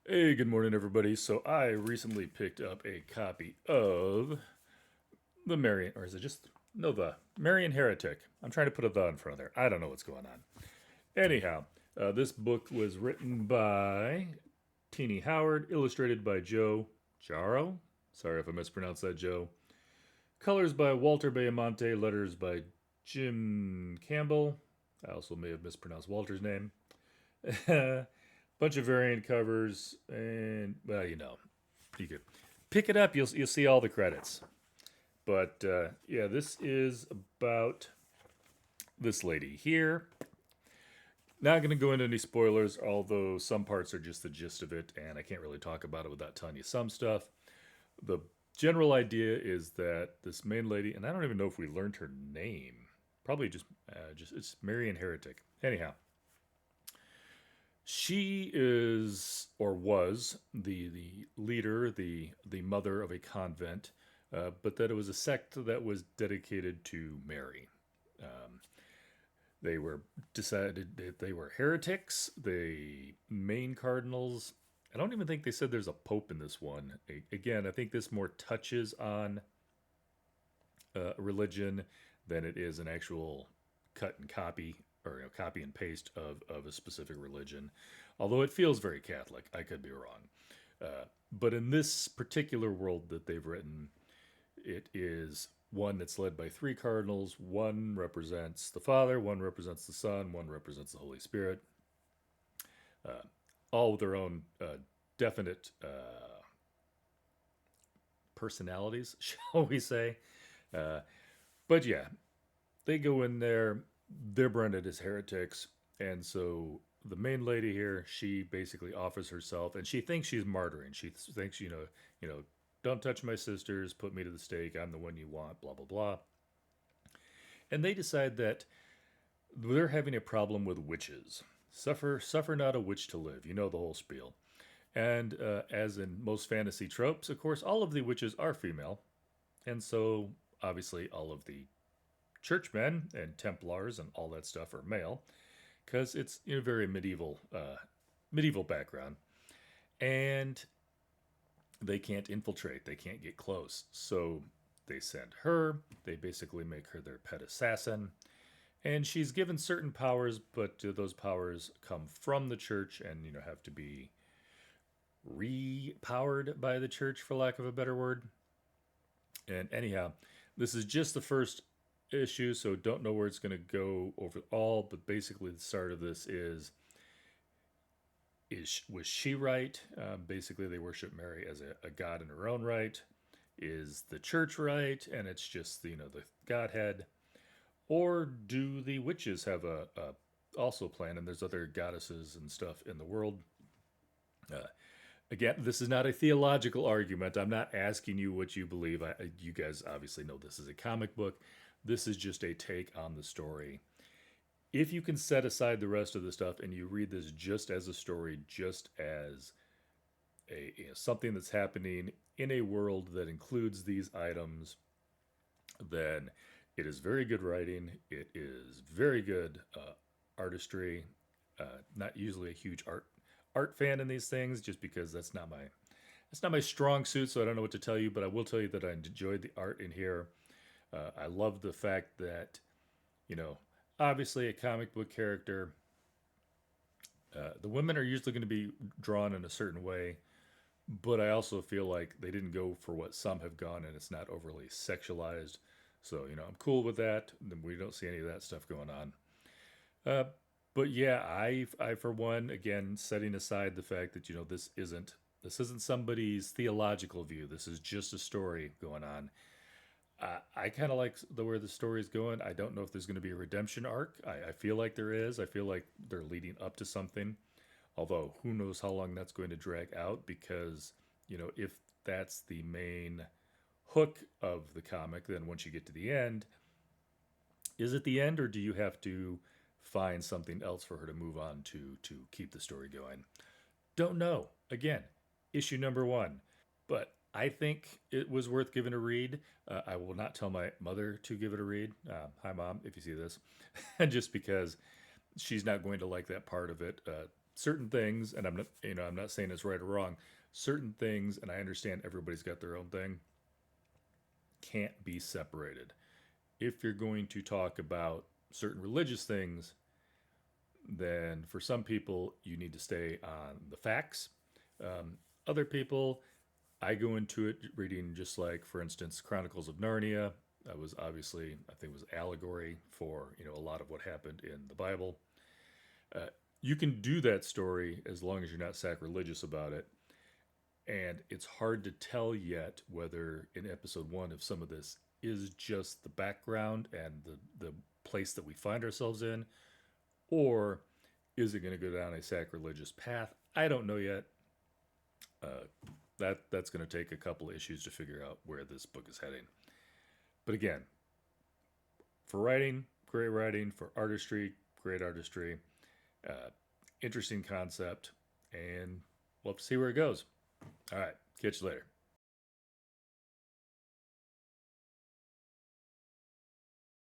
Hey, good morning, everybody. So I recently picked up a copy of the Marian, or is it just no the Marian Heretic? I'm trying to put a the in front of there. I don't know what's going on. Anyhow, this book was written by Teeny Howard, illustrated by Joe Jaro. Sorry if I mispronounced that, Joe. Colors by Walter Bayamonte. Letters by Jim Campbell. I also may have mispronounced Walter's name. Bunch of variant covers, and well, you could pick it up. You'll see all the credits. But yeah, this is about this lady here. Not going to go into any spoilers, although some parts are just the gist of it, and I can't really talk about it without telling you some stuff. The general idea is that this main lady, and I don't even know if we learned her name. Probably just it's Marian Heretic. Anyhow, she is or was the leader, the mother of a convent, but that it was a sect that was dedicated to Mary. Um, they were decided that they were heretics. The main cardinals. I don't even think they said there's a pope in this one. Again, I think this more touches on religion than it is an actual cut and copy or copy and paste of a specific religion. Although it feels very Catholic, I could be wrong. But in this particular world that they've written, it is one that's led by three cardinals. One represents the Father, one represents the Son, one represents the Holy Spirit. Uh, all with their own definite personalities, shall we say. Uh, but yeah, they go in there. They're branded as heretics, and so the main lady here, she basically offers herself, and she thinks she's martyring. She thinks, don't touch my sisters, put me to the stake. I'm the one you want. Blah blah blah. And they decide that they're having a problem with witches. Suffer not a witch to live. You know the whole spiel. And as in most fantasy tropes, of course, all of the witches are female, and so obviously all of the churchmen and Templars and all that stuff are male because it's a very medieval background, and they can't infiltrate, they can't get close, so they send her. They basically make her their pet assassin, and she's given certain powers, but those powers come from the church and have to be repowered by the church, for lack of a better word. And anyhow, this is just the first issue, so don't know where it's going to go overall. But basically, the start of this is was she right? Basically, they worship Mary as a god in her own right. Is the church right? And it's just the Godhead, or do the witches have a also plan? And there's other goddesses and stuff in the world. Uh, Again, this is not a theological argument. I'm not asking you what you believe. You guys obviously know this is a comic book. This is just a take on the story. If you can set aside the rest of the stuff and you read this just as a story, just as something that's happening in a world that includes these items, then it is very good writing. It is very good artistry. Not usually a huge art fan in these things, just because that's not my strong suit. So I don't know what to tell you, but I will tell you that I enjoyed the art in here. I love the fact that you know, obviously a comic book character. The women are usually going to be drawn in a certain way, but I also feel like they didn't go for what some have gone, and it's not overly sexualized. So I'm cool with that. We don't see any of that stuff going on. Uh, but yeah, I for one, again, setting aside the fact that this isn't somebody's theological view. This is just a story going on. I kind of like the where the story is going. I don't know if there's going to be a redemption arc. I feel like there is. I feel like they're leading up to something. Although who knows how long that's going to drag out, because if that's the main hook of the comic, then once you get to the end, is it the end, or do you have to find something else for her to move on to keep the story going? Don't know. Again, issue number one. But I think it was worth giving a read. I will not tell my mother to give it a read. Hi, Mom, if you see this. Just because she's not going to like that part of it. certain things, and I'm not saying it's right or wrong. Certain things, and I understand everybody's got their own thing, can't be separated. If you're going to talk about certain religious things, then for some people you need to stay on the facts. Other people, I go into it reading just like, for instance, Chronicles of Narnia. That was obviously, I think, it was allegory for a lot of what happened in the Bible. Uh, you can do that story as long as you're not sacrilegious about it. And it's hard to tell yet whether in episode one, if some of this is just the background and the place that we find ourselves in, or is it going to go down a sacrilegious path? I don't know yet. Uh, that's going to take a couple of issues to figure out where this book is heading. But again, for writing, great writing. For artistry, great artistry. Uh, Interesting concept, and we'll have to see where it goes. All right, catch you later.